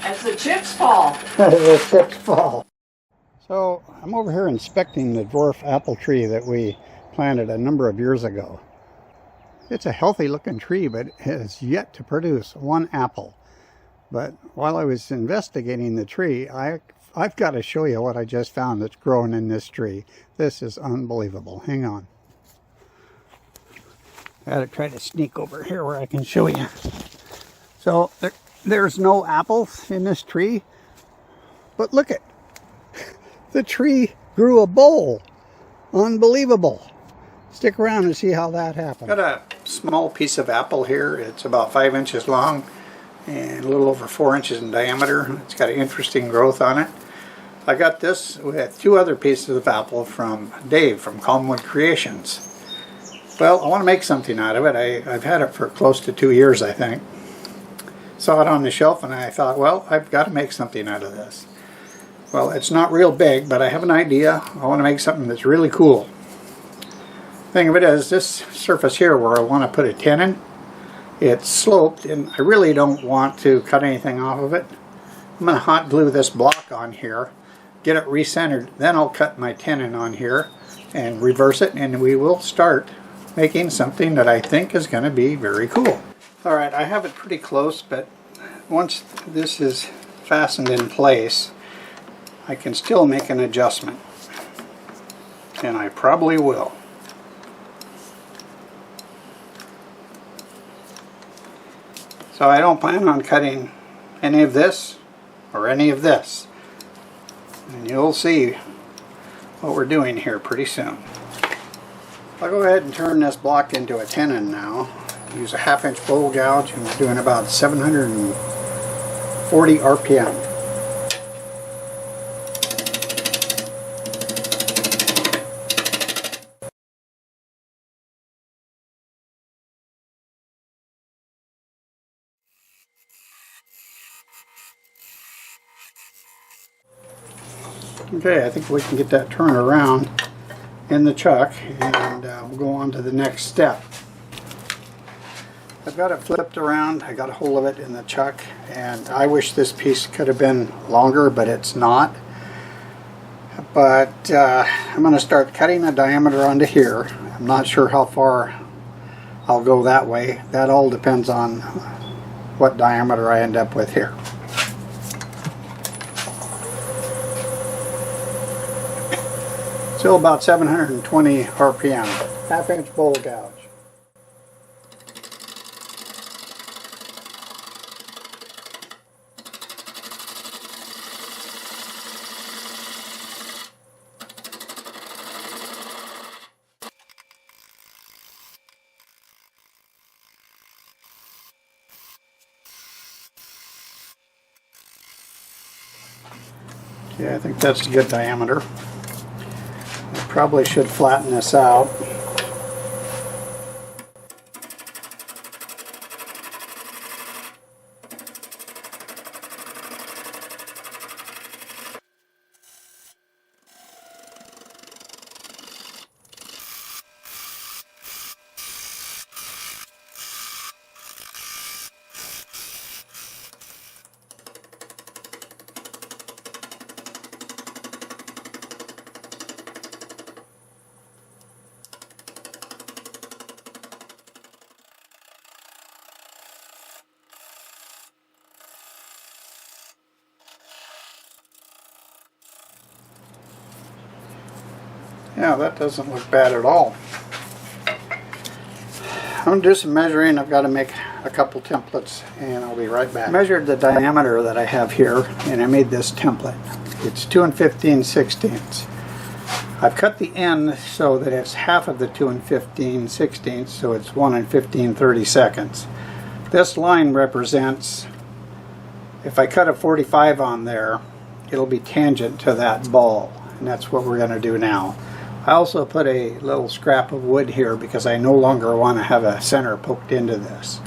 As the chips fall. As the chips fall. So I'm over here inspecting the dwarf apple tree that we planted a number of years ago. It's a healthy looking tree, but it has yet to produce one apple. But while I was investigating the tree, I've got to show you what I just found that's growing in this tree. This is unbelievable. Hang on. I gotta try to sneak over here where I can show you. So there's no apples in this tree, but look at the tree grew a bowl. Unbelievable. Stick around and see how that happened. Got a small piece of apple here. It's about 5 inches long and a little over 4 inches in diameter. It's got an interesting growth on it. I got this with 2 other pieces of apple from Dave from Calmwood Creations. Well, I want to make something out of it. I've had it for close to 2 years, I think. Saw it on the shelf and I thought, well, I've got to make something out of this. Well, it's not real big, but I have an idea. I want to make something that's really cool. Thing of it is, this surface here where I want to put a tenon, it's sloped and I really don't want to cut anything off of it. I'm going to hot glue this block on here, get it recentered, then I'll cut my tenon on here and reverse it, and we will start making something that I think is going to be very cool. Alright, I have it pretty close, but once this is fastened in place, I can still make an adjustment. And I probably will. So I don't plan on cutting any of this or any of this. And you'll see what we're doing here pretty soon. I'll go ahead and turn this block into a tenon now. Use a 1/2 inch bowl gouge, and we're doing about 740 RPM. Okay, I think we can get that turned around in the chuck, and we'll go on to the next step. I've got it flipped around. I got a hold of it in the chuck, and I wish this piece could have been longer, but it's not. But I'm going to start cutting a diameter onto here. I'm not sure how far I'll go that way. That all depends on what diameter I end up with here. Still about 720 RPM. 1/2 inch bowl gouge. Okay, I think that's a good diameter. I probably should flatten this out. Yeah, that doesn't look bad at all. I'm going to do some measuring. I've got to make a couple templates, and I'll be right back. I measured the diameter that I have here, and I made this template. It's 2 15/16. I've cut the end so that it's half of the 2 15/16, so it's 1 15/32. This line represents, if I cut a 45 on there, it'll be tangent to that ball, and that's what we're going to do now. I also put a little scrap of wood here because I no longer want to have a center poked into this.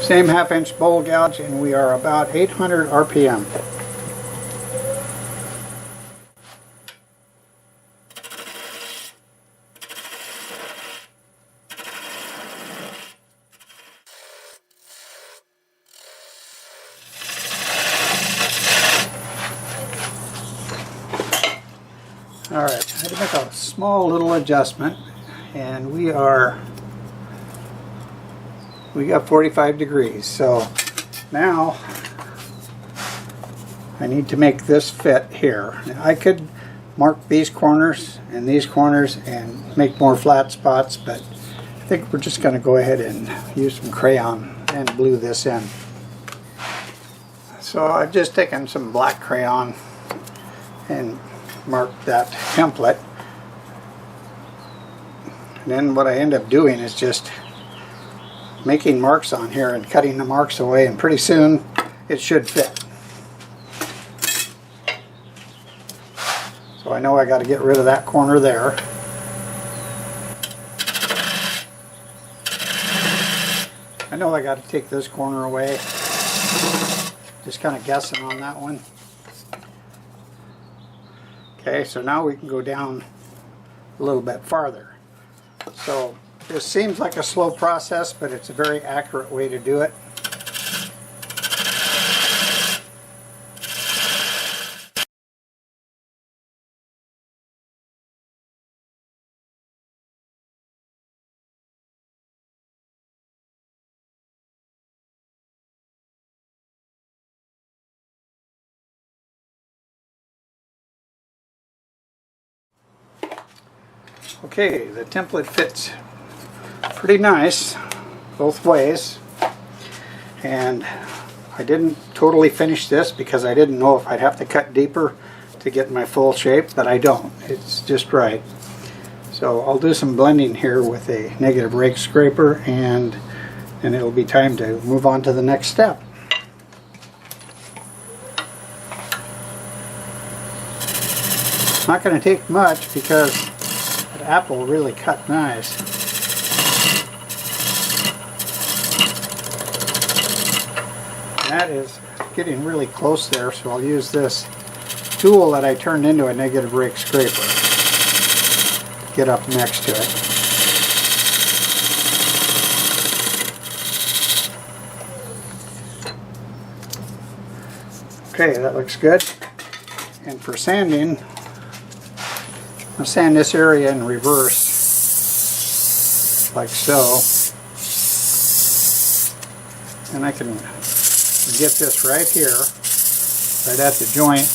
Same 1/2 inch bowl gouge, and we are about 800 RPM. make a small little adjustment, and we got 45 degrees. So now I need to make this fit here. Now, I could mark these corners and make more flat spots, but I think we're just going to go ahead and use some crayon and glue this in. So I've just taken some black crayon and marked that template. And then what I end up doing is just making marks on here and cutting the marks away, and pretty soon it should fit. So I know I got to get rid of that corner there. I know I got to take this corner away. Just kind of guessing on that one. Okay, so now we can go down a little bit farther. So this seems like a slow process, but it's a very accurate way to do it. Okay, the template fits pretty nice both ways, and I didn't totally finish this because I didn't know if I'd have to cut deeper to get my full shape, but I don't. It's just right. So I'll do some blending here with a negative rake scraper, and then it'll be time to move on to the next step. It's not going to take much because the apple really cut nice. That is getting really close there, so I'll use this tool that I turned into a negative rake scraper to get up next to it. Okay, that looks good. And for sanding, I'll sand this area in reverse, like so. And I can get this right here, right at the joint.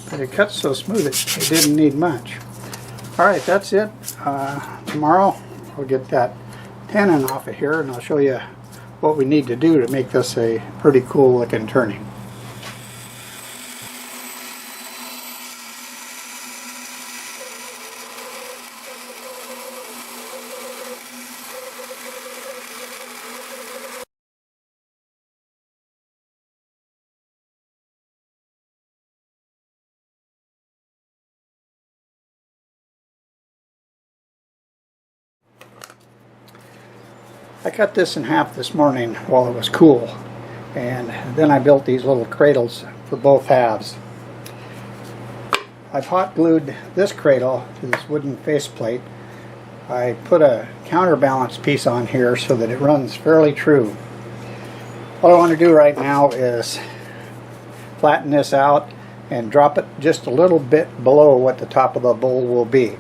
But it cuts so smooth it didn't need much. Alright, that's it. Tomorrow I'll get that tenon off of here, and I'll show you what we need to do to make this a pretty cool looking turning. I cut this in half this morning while it was cool, and then I built these little cradles for both halves. I've hot glued this cradle to this wooden faceplate. I put a counterbalance piece on here so that it runs fairly true. What I want to do right now is flatten this out and drop it just a little bit below what the top of the bowl will be.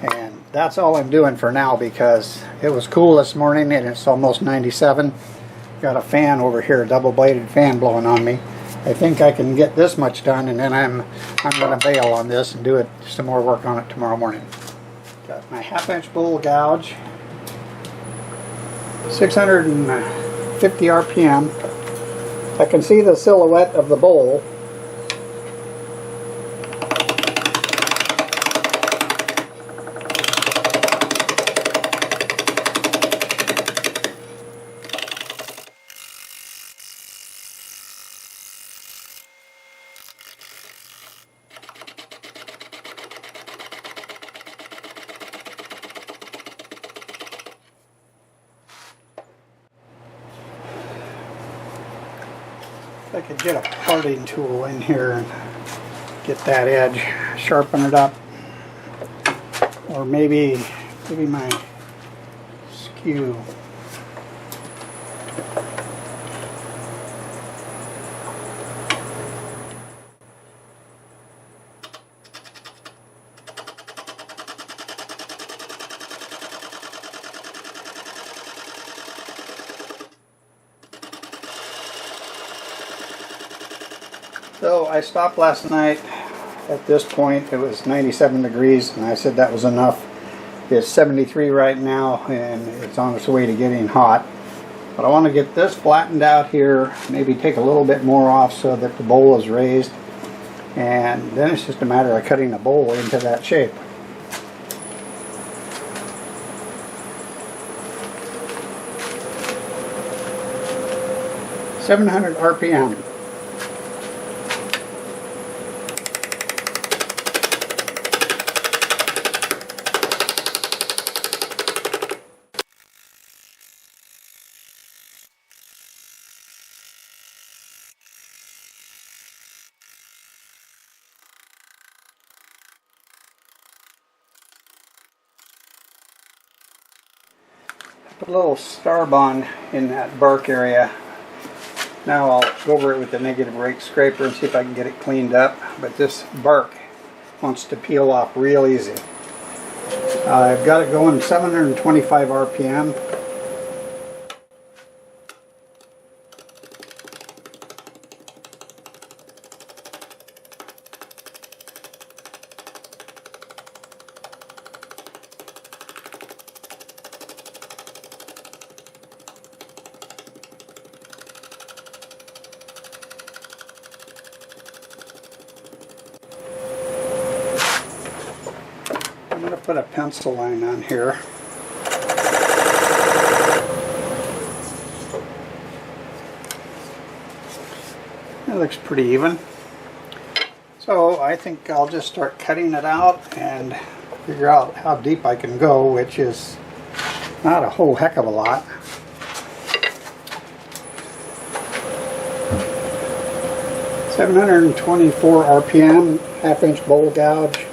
And that's all I'm doing for now because it was cool this morning and it's almost 97. Got a fan over here, a double-bladed fan blowing on me. I think I can get this much done, and then I'm going to bail on this and do some more work on it tomorrow morning. Got my 1/2-inch bowl gouge, 650 RPM. I can see the silhouette of the bowl. If I could get a parting tool in here and get that edge, sharpen it up, or maybe my skew. So I stopped last night at this point. It was 97 degrees and I said that was enough. It's 73 right now and it's on its way to getting hot. But I want to get this flattened out here, maybe take a little bit more off so that the bowl is raised. And then it's just a matter of cutting the bowl into that shape. .700 RPM. Put a little star bond in that bark area. Now I'll go over it with the negative rake scraper and see if I can get it cleaned up. But this bark wants to peel off real easy. I've got it going 725 RPM. I'm going to put a pencil line on here. It looks pretty even. So I think I'll just start cutting it out and figure out how deep I can go, which is not a whole heck of a lot. .724 RPM, half-inch bowl gouge.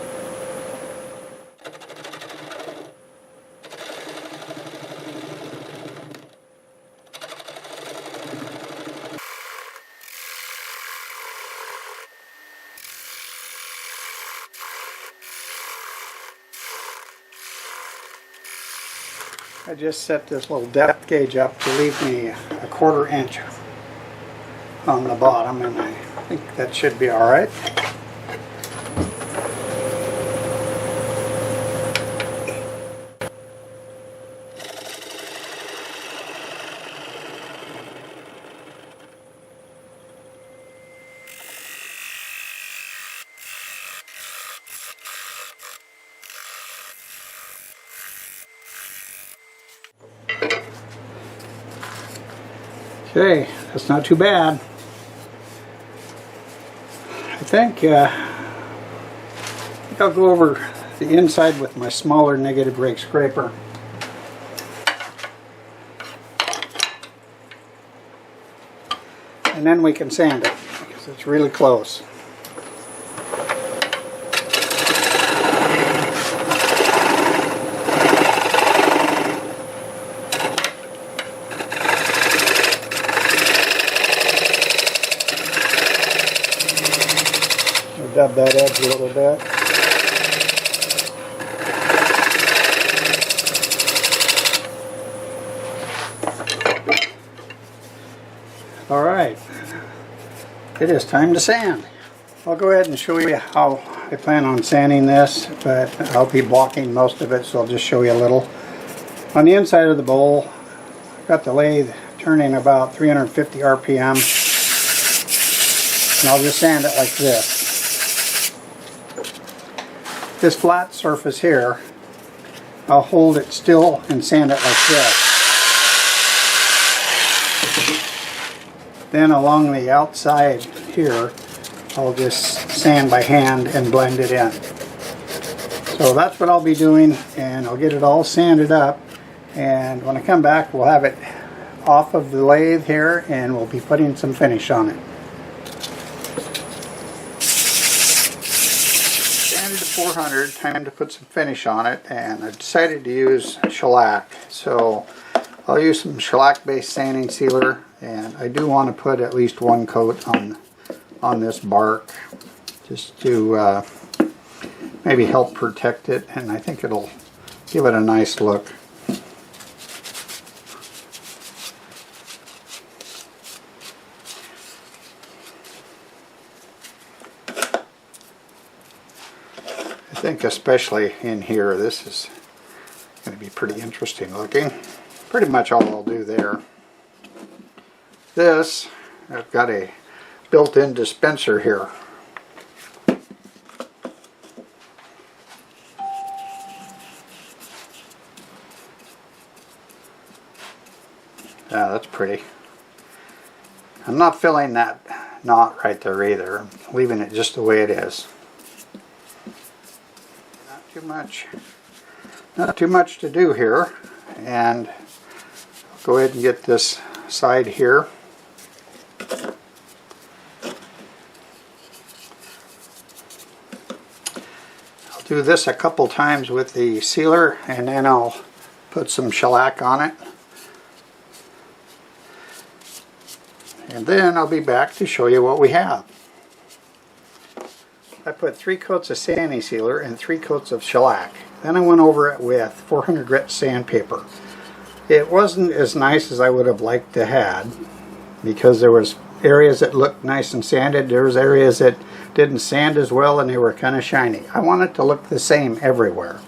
I just set this little depth gauge up to leave me a 1/4 inch on the bottom, and I think that should be alright. Okay, that's not too bad. I think I'll go over the inside with my smaller negative rake scraper. And then we can sand it because it's really close. Dub that edge a little bit. All right, it is time to sand. I'll go ahead and show you how I plan on sanding this, but I'll be blocking most of it, so I'll just show you a little. On the inside of the bowl, I've got the lathe turning about 350 RPM, and I'll just sand it like this. This flat surface here, I'll hold it still and sand it like this. Then along the outside here, I'll just sand by hand and blend it in. So that's what I'll be doing, and I'll get it all sanded up, and when I come back we'll have it off of the lathe here and we'll be putting some finish on it. 400, time to put some finish on it, and I decided to use shellac. So I'll use some shellac based sanding sealer, and I do want to put at least one coat on this bark just to maybe help protect it, and I think it'll give it a nice look. think especially in here, this is going to be pretty interesting looking. Pretty much all I'll do there. This, I've got a built-in dispenser here. Yeah, that's pretty. I'm not filling that knot right there either. I'm leaving it just the way it is. Not too much to do here. And I'll go ahead and get this side here. I'll do this a couple times with the sealer, and then I'll put some shellac on it. And then I'll be back to show you what we have. I put 3 coats of sanding sealer and 3 coats of shellac. Then I went over it with 400 grit sandpaper. It wasn't as nice as I would have liked to had, because there was areas that looked nice and sanded, there was areas that didn't sand as well, and they were kind of shiny. I want it to look the same everywhere.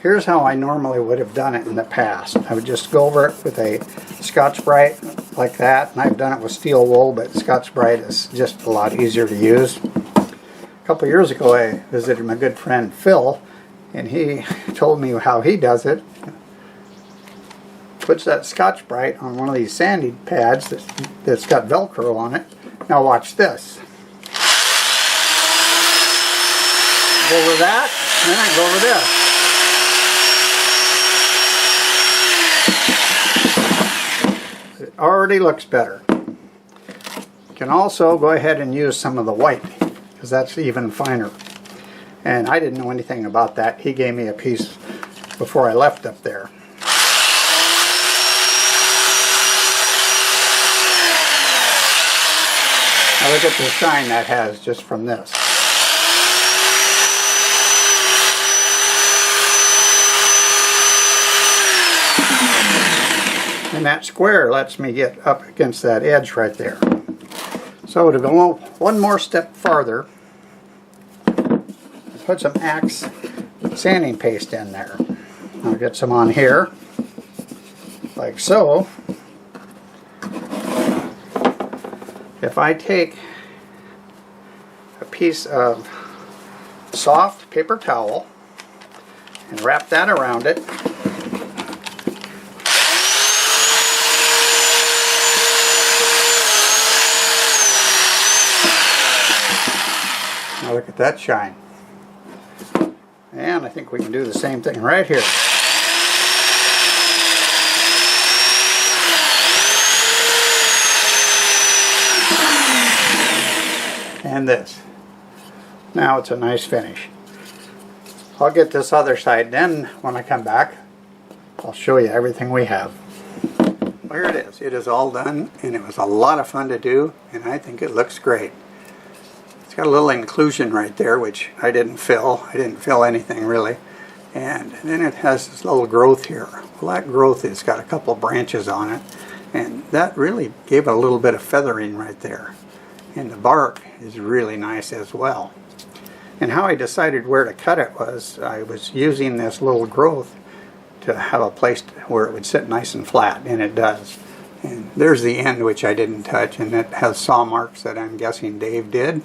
Here's how I normally would have done it in the past. I would just go over it with a Scotch-Brite like that, and I've done it with steel wool, but Scotch-Brite is just a lot easier to use. A couple years ago I visited my good friend Phil, and he told me how he does it. Puts that Scotch-Brite on one of these sanding pads that's got Velcro on it. Now watch this. Go over that, and then I go over this. It already looks better. You can also go ahead and use some of the white, because that's even finer. And I didn't know anything about that. He gave me a piece before I left up there. Now look at the shine that has just from this. And that square lets me get up against that edge right there. So to go one more step farther, put some Acks sanding paste in there. I'll get some on here, like so. If I take a piece of soft paper towel and wrap that around it, now look at that shine. And I think we can do the same thing right here. And this. Now it's a nice finish. I'll get this other side, then when I come back I'll show you everything we have. Well, here it is. It is all done, and it was a lot of fun to do, and I think it looks great. It's got a little inclusion right there, which I didn't fill. I didn't fill anything really. And then it has this little growth here. Well, that growth has got a couple branches on it, and that really gave it a little bit of feathering right there. And the bark is really nice as well. And how I decided where to cut it was, I was using this little growth to have a place where it would sit nice and flat, and it does. And there's the end, which I didn't touch, and it has saw marks that I'm guessing Dave did.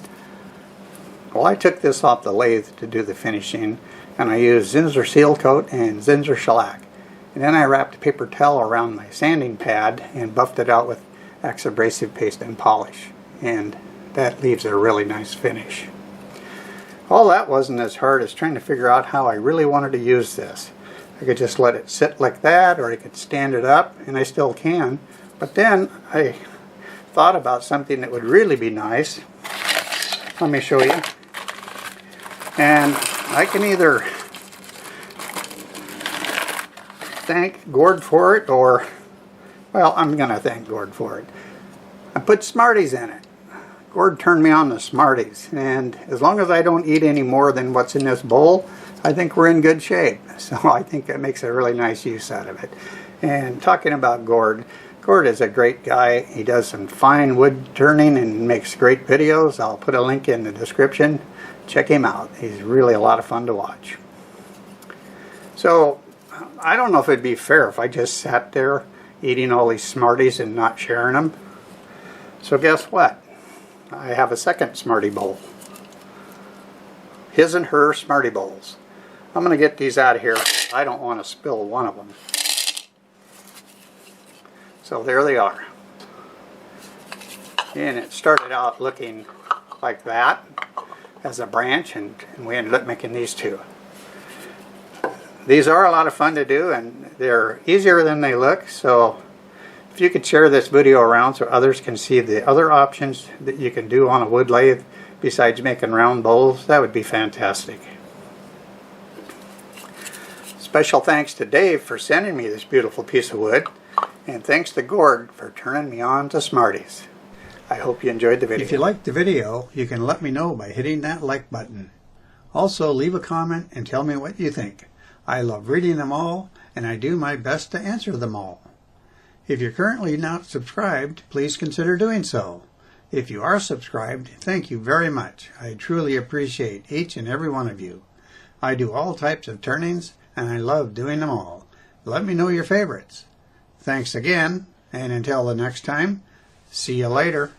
Well, I took this off the lathe to do the finishing, and I used Zinsser seal coat and Zinsser shellac. And then I wrapped a paper towel around my sanding pad and buffed it out with Acks abrasive paste and polish. And that leaves a really nice finish. All that wasn't as hard as trying to figure out how I really wanted to use this. I could just let it sit like that, or I could stand it up, and I still can. But then I thought about something that would really be nice. Let me show you. And I can either thank Gord for it, or, well, I'm going to thank Gord for it. I put Smarties in it. Gord turned me on to Smarties, and as long as I don't eat any more than what's in this bowl, I think we're in good shape. So I think that makes a really nice use out of it. And talking about Gord, Gord is a great guy. He does some fine wood turning and makes great videos. I'll put a link in the description. check him out. He's really a lot of fun to watch. So I don't know if it'd be fair if I just sat there eating all these Smarties and not sharing them. So guess what? I have a second Smartie bowl. His and her Smartie bowls. I'm going to get these out of here. I don't want to spill one of them. So there they are. And it started out looking like that as a branch, and we ended up making these two. These are a lot of fun to do, and they're easier than they look, so if you could share this video around so others can see the other options that you can do on a wood lathe besides making round bowls, that would be fantastic. Special thanks to Dave for sending me this beautiful piece of wood, and thanks to Gord for turning me on to Smarties. I hope you enjoyed the video. If you liked the video, you can let me know by hitting that like button. Also, leave a comment and tell me what you think. I love reading them all, and I do my best to answer them all. If you're currently not subscribed, please consider doing so. If you are subscribed, thank you very much. I truly appreciate each and every one of you. I do all types of turnings, and I love doing them all. Let me know your favorites. Thanks again, and until the next time, see you later.